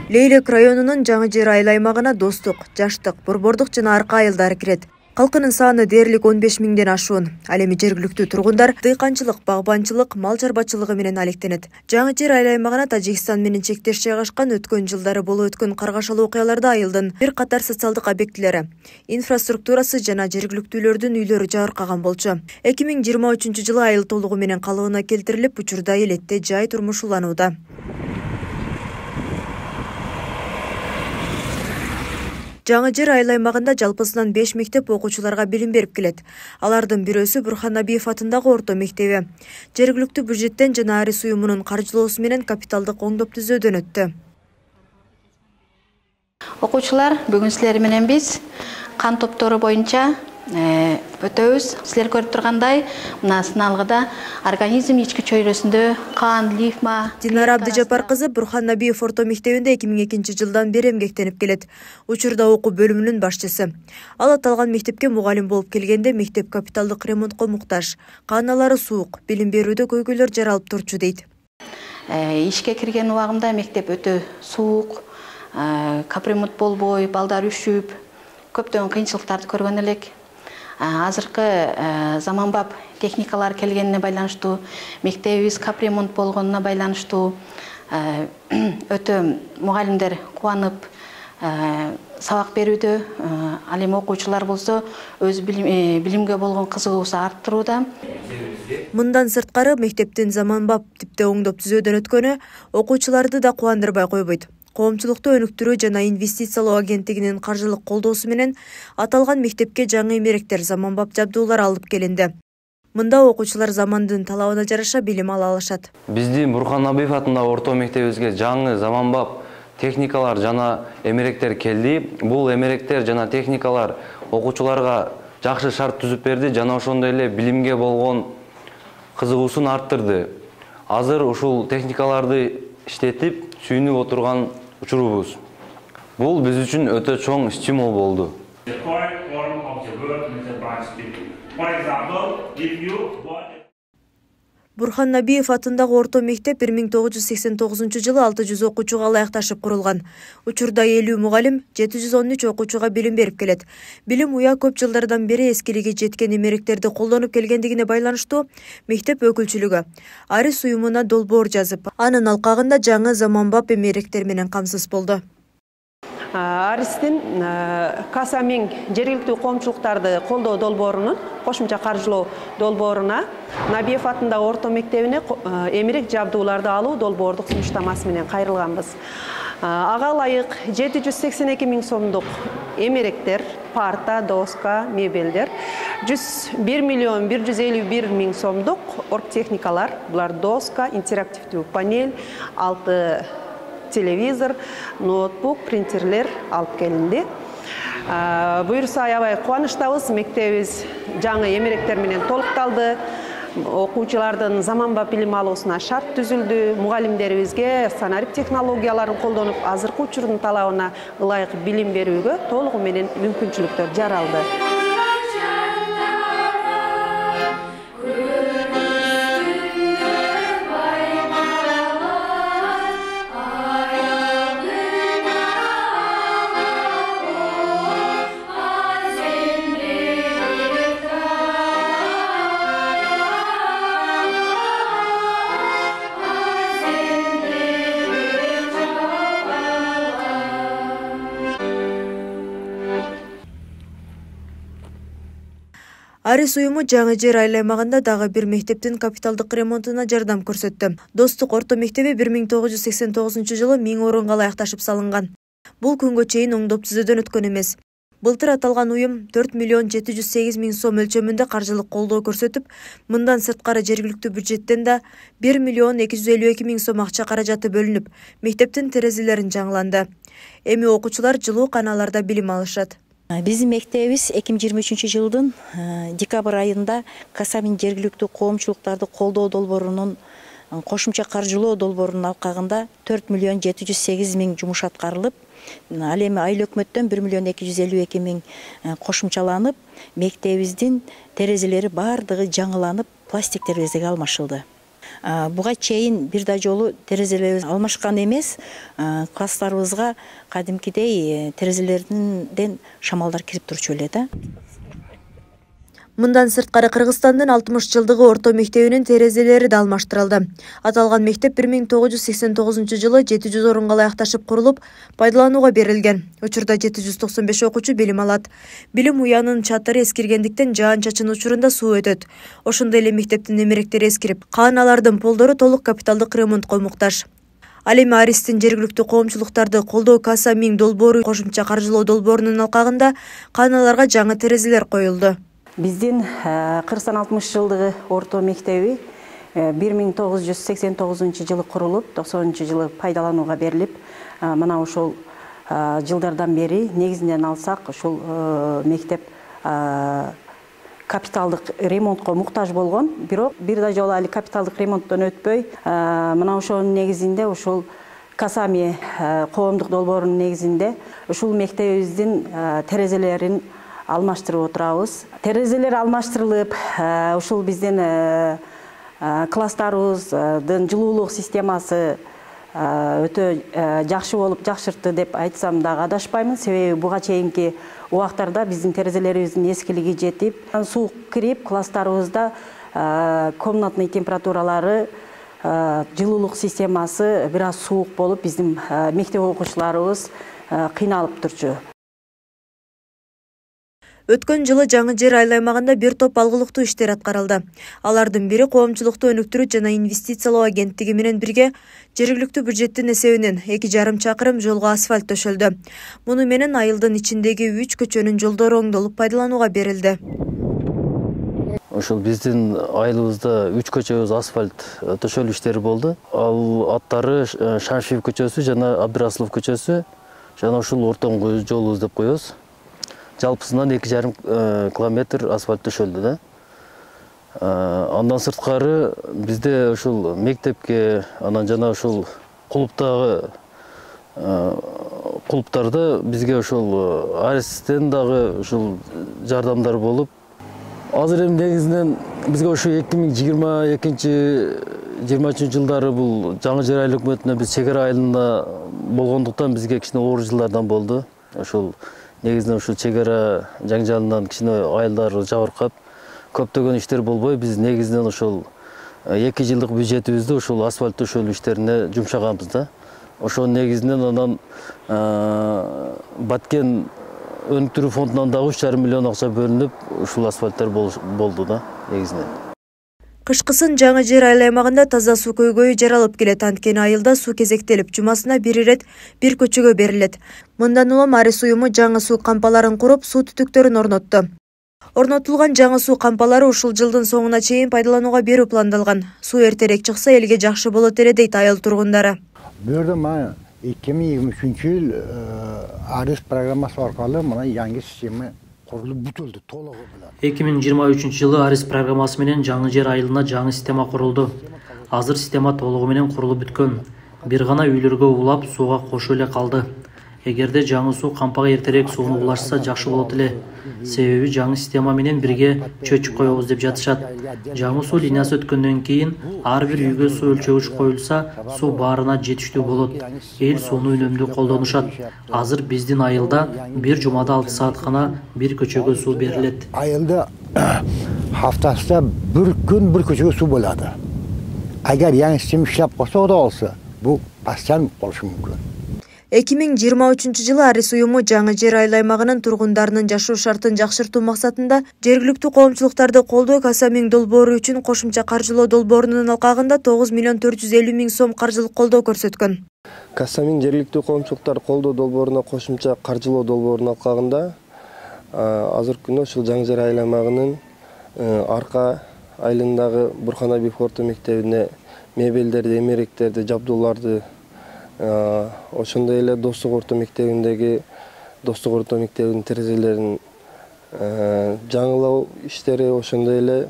Leйлек районунун Жаңы Жер айыл аймагына Достук, Жаштык, Борбордук жана Арка айылдары кирет. Калкынын саны дээрлик 15 миңден ашуун. Ал эми жергиликтүү тургундар дыйканчылык, багбанчылык, мал чарбачылыгы менен алектенет. Жаңы Жер айыл аймагына Тажикстан менен чектеш жайгашкан өткөн жылдары болуп өткөн каргашалуу окуяларда айылдын бир катар социалдык объектилери, инфраструктурасы жана жергиликтүүлөрдүн үйлөрү жабыркаган болчу. 2023-жылы айыл толугу менен калыбына келтирилип, учурда элетте жай турмуш уланууда. Жаңы Жер айыл аймагында жалпысынан 5 мектеп окуучуларга билим берип келет. Алардын бирөөсү Бурхан Набиев атындагы орто мектеби. Жергиликтүү бюджеттен жана Арис уюмунун каржылоосу менен капиталдык оңдоп түзөөдөн өттү. Окуучулар, бүгүн силер менен биз кан топтору боюнча өтөбүз. Силер көрүп тургандай, мына сыналгыда организм ички чөйрөсүндө кан, лимфа. Динара Абдыжапар кызы Бурхан Набиев орто мектебинде 2002 жылдан бери эмгектенип келет. Учурда окуу бөлүмүнүн башчысы. Ал аталган мектепке мугалим болуп келгенде мектеп капиталдык ремонтко муктаж. Кааналары суук, билим берүүдө көйгөйлөр жаралып турчу дейт. Ишке кирген убагымда мектеп өтө суук, капремонт болбой, балдар үшүп, көптөгөн кыйынчылыктарды көргөн элек. Азыркы заманбап техникалар келгенине байланыштуу, мектебибиз капремонт болгонуна байланыштуу өтө мугалимдер кубанып сабак берүүдө, ал эми окуучулар болсо өз билимге болгон кызыгуусу арттырууда. Мындан сырткары мектептин заманбап типте оңдоп түзөөдөн өткөнү окуучуларды да кубандырбай койбойт. Коомчулукту өнүктүрүү жана инвестициялоо агенттигинин каржылык колдоосу менен аталган мектепке жаңы эмеректер, заманбап жабдуулар алып келинди. Мында окуучулар замандын талабына жараша билим ала алышат. Биздин Бурхан Набиев атындагы орто мектебибизге жаңы заманбап техникалар жана эмеректер келди. Бул эмеректер жана техникалар окуучуларга жакшы шарт түзүп берди жана ошондой эле билимге болгон кызыгуусун арттырды. Азыр ушул техникаларды иштетип сүйүнүп отурган учурубуз. Бул биз үчүн өтө чоң стимул болду. Бурхан Набиев атындагы орто мектеп 1989 жылы 600 окуучуга ылайыкташып курулган. Учурда 50 мугалим 713 окуучуга билим берип келет. Билим уя көп жылдардан бери эскилиги жеткен эмеректерди колдонуп келгендигине байланыштуу мектеп өкүлчүлүгү Арис уюмуна долбоор жазып, анын алкагында жаңы заманбап эмеректер менен камсыз болду. Аристин Касамин жергиликтүү коомчулуктарды колдоо долбоорунун кошумча каржылоо долбооруна Набиев атындагы орто мектебине эмерек жабдууларды алуу долбоордук сунуштамасы менен кайрылганбыз. Ага ылайык 782 миң сомдук эмеректер, парта, доска, мебелдер, 1 миллион 151 миң сомдук оргтехникалар, булар доска, интерактивдүү панель, 6 телевизор, ноутбук, принтерлер алып келинди. Буюрса аябай кубанычтабыз, мектебибиз жаңы эмеректер менен толукталды. Окуучулардын заманбап билим алуусуна шарт түзүлдү. Мугалимдерибизге санарип технологияларын колдонуп, азыркы учурдун талабына ылайык билим берүүгө толугу менен мүмкүнчүлүктөр жаралды. Арис уюму Жаңы Жер айыл аймагында дагы бир мектептин капиталдык ремонтуна жардам көрсөттү. Достук орто мектеби 1989 жылы 1000 орунга ылайыкташып салынган. Бул күнгө чейин оңдоп түзөөдөн өткөн эмес. Былтыр аталган уюм 4 миллион 708 миң сом өлчөмүндө каржылык колдоо көрсөтүп, мындан сырткары жергиликтүү бюджеттен да 1 миллион 252 миң сом акча каражаты бөлүнүп, мектептин терезелерин жаңыланды. Эми окуучулар жылуу каналарда билим алышат. Биздин мектебибиз 2023 жылдын декабрь айында Касамин жергиликтүү коомчулуктарды колдоо долбоорунун кошумча каржылоо долбоорунун алкагында 4 миллион 708 миң жумуш аткарылып, ал эми айыл өкмөттөн 1 миллион 252 миң кошумчаланып, мектебибиздин терезелери бардыгы жаңыланып, пластик терезеге алмашылды. Буга чейин бир да жолу терезелерибиз алмашкан эмес. Класстарыбызга кадимкидей терезелерден шамалдар кирип турчу эле да. Мындан сырткары Кыргызстандын 60 жылдыгы орто мектебинин терезелери да алмаштырылды. Аталган мектеп 1989 жылы 700 орунга ылайыкташып курулуп, пайдаланууга берилген. Учурда 795 окуучу билим алат. Билим уянын чатыры эскиргендиктен жаан-чачын учурунда суу өтөт. Ошондой эле мектептин немеректери эскирип, кааналардын полдору толук капиталдык ремонтко муктаж. Ал эми Аристин жергиликтүү коомчулуктарды колдоо Каса Миң долбоору кошумча каржылоо долбоорунун алкагында кааналарга жаңы терезелер коюлду. Биздин Кыргызстан 60 жылдыгы орто мектеби 1989 жылы курулуп, 90 жылы пайдаланууга берилип, мына ошол жылдардан бери негизинен алсак, ошол мектеп капиталдык ремонтко муктаж болгон. Бирок бир да жолу али капиталдык ремонттон өтпөй, мына ошонун негизинде ошол Касами коомдук долбоорунун негизинде ушул мектебибиздин терезелерин алмаштырып отурабыз. Терезелер алмаштырылып, ушул биздин класстарыбыздын жылуулук системасы өтө жакшы болуп жакшыртты деп айтсам дагы адашпаймын. Себеби буга чейинки убактарда биздин терезелерибиздин эскилиги жетип, суук кирип, класстарыбызда комнатный температуралары, жылуулук системасы бир аз суук болуп, биздин мектеп окуучуларыбыз кыйналып турчу. Өткөн жылы Жаңы Жер айыл аймагында бир топ алгылыктуу иштер аткарылды. Алардын бири коомчулукту өнүктүрүү жана инвестициялоо агенттиги менен бирге жергиликтүү бюджеттин эсебинен 2,5 чакырым жолго асфальт төшөлдү. Муну менен айылдын ичиндеги 3 көчөнүн жолдору оңдолуп пайдаланууга берилди. Ошол биздин айылыбызда 3 көчөбүз асфальт төшөлүү иштери болду. Ал аттары Шамшиев көчөсү жана Абдырасылов көчөсү жана ушул ортоңку жолубуз деп коебуз. Жалпысынан 2,5 километр асфальт төшөлдү да. Андан сырткары бизде ушул мектепке, анан жана ушул клубтарда бизге ушул Аристен дагы ушул жардамдар болуп, азыр эми негизинен бизге ошо 2022-23 жылдары бул Жаңы Жер айыл өкмөтүнө биз чек ара айылында болгондуктан бизге кичине оор жылдардан болду. Ошол негизинен ушул чек ара жаңжалынан кичине айылдар жабыркап, көптөгөн иштер болбой, биз негизинен ошол 2 жылдык бюджетибизди ушул асфальт төшөлүү иштерине жумшаганбыз да. Ошол негизинен анан Баткен өнүктүрүү фондунан дагы 3,5 миллион акча бөлүнүп, ушул асфальттар болду да негизинен. Кышкысын Жаңы Жер айыл аймагында таза суу көйгөйү жаралып келет. Анткени айылда суу кезектелип, жумасына бир ирет бир көчөгө берилет. Мындан улам Арис уюму жаңы суу кампаларын куруп, суу түтүктөрүн орнотту. Орнотулган жаңы суу кампалары ушул жылдын соңуна чейин пайдаланууга берүү пландалган. Суу эртерээк чыкса элге жакшы болот эле дейт айыл тургундары. Бу жерде мына 2023 yıl Aris программасы аркылуу мына жаңы система курулуп бүтүлдү толугу менен. 2023 жылы Арис программасы менен Жаңы Жер айылына жаңы система курулду. Азыр система толугу менен курулуп бүткөн. Бир гана үйлөргө улап сууга кошо эле калды. Эгерде жаңы суу кампага эртерээк сууну улашса жакшы болот эле. Себеби жаңы система менен бирге чөчүк коебуз деп жатышат. Жаңы суу линиясы өткөндөн кийин ар бир үйгө суу өлчөгүч коюлса, суу баарына жетиштүү болот. Эл сууну үнөмдүү колдонушат. Азыр биздин айылда бир жумада 6 саат гана бир көчөгө суу берилет. Айылда хафтасында бир күн бир көчөгө суу болот. Агар жаңы система иштеп калса, да болсо, бу постоянно болушу мүмкүн. 2023 жылы Арис уюму Жаңы Жер айыл аймагынын тургундарынын жашоо шартын жакшыртуу максатында жергиликтүү коомчулуктарды колдоо Каса Миң долбоору үчүн кошумча каржылоо долбоорунун алкагында 9 миллион 450 миң сом каржылык колдоо көрсөткөн. Каса Миң жергиликтүү коомчулуктарды колдоо долбооруна кошумча каржылоо долбоорунун алкагында азыркы күндө ушул Жаңы Жер айыл аймагынын арка айылындагы Бурханабиев орто мектебине мебелдерди, эмеректерди, жабдууларды, ошондой эле Достук орто мектебиндеги Достук орто мектебинин терезелерин жаңылоо иштери, ошондой эле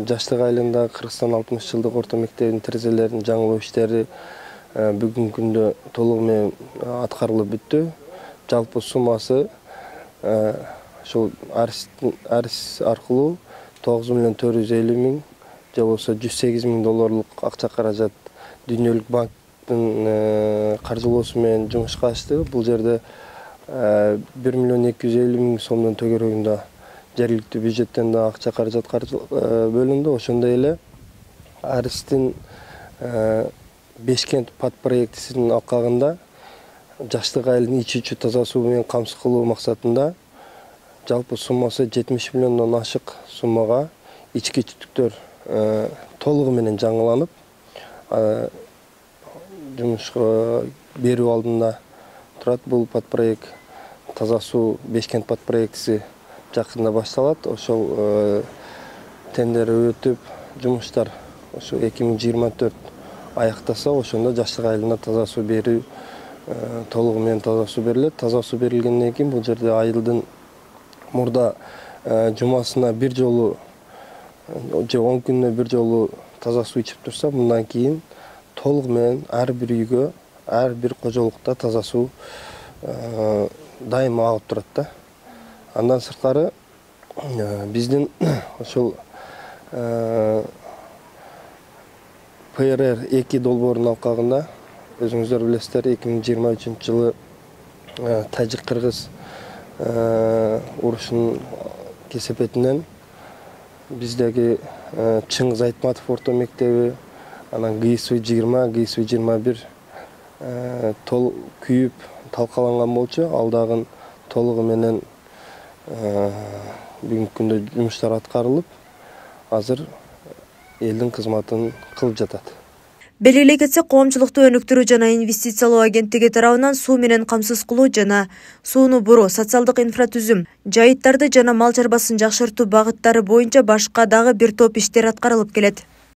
Жаштык айылындагы Кыргызстан 60 жылдык орто мектебинин терезелерин жаңылоо иштери бүгүнкү күндө толугу менен аткарылып бүттү. Жалпы суммасы ошол Арис аркылуу 9 миллион 450 миң же болбосо $108.000 акча каражат Дүйнөлүк банктын каржылоосу менен жумушка ачты. Бул жерде 1.250.000 сомдон төгөрөгүндө жергиликтүү бюджеттен да акча каражат бөлүндү. Ошондой эле Аристин Бешкент пат проектисинин алкагында жаштык айылдын ичүүчү таза суу менен камсыз кылуу максатында жалпы суммасы 70 миллиондон ашык суммага ички түтүктөр толугу менен жаңыланып, жумушка берүү алдында турат. Бул пат проект таза суу Бешкент пат проектиси жакында башталат. Ошол тендер өтүп, жумуштар ошо 2024 аяктаса, ошондо жаштык айылына таза суу берүү толугу менен таза суу берилет. Таза суу берилгенден кийин бул жерде айылдын мурда жумасына бир жолу же 10 күнүнө бир жолу таза суу ичип турса, мындан кийин толугу менен ар бир үйгө, ар бир кожолукта таза суу дайыма агып турат да. Андан сырткары биздин ошол ПРР-2 долбоорунун алкагында өзүңүздөр билесиздер, 2023 жылы Тажик-Кыргыз урушунун кесепетинен биздеги Чыңгыз Айтматов орто мектеби, анан ГСВ-20, ГСВ-21 күйүп талкаланган болчу. Ал дагы толугу менен бүгүнкү күндө жумуштар аткарылып, азыр элдин кызматын кылып жатат. Белгилей кетсек, коомчулукту өнүктүрүү жана инвестициялоо агенттиги тарабынан суу менен камсыз кылуу жана сууну буруу, социалдык инфратүзүм, жайыттарды жана мал чарбасын жакшыртуу багыттары боюнча башка дагы бир топ иштер аткарылып келет.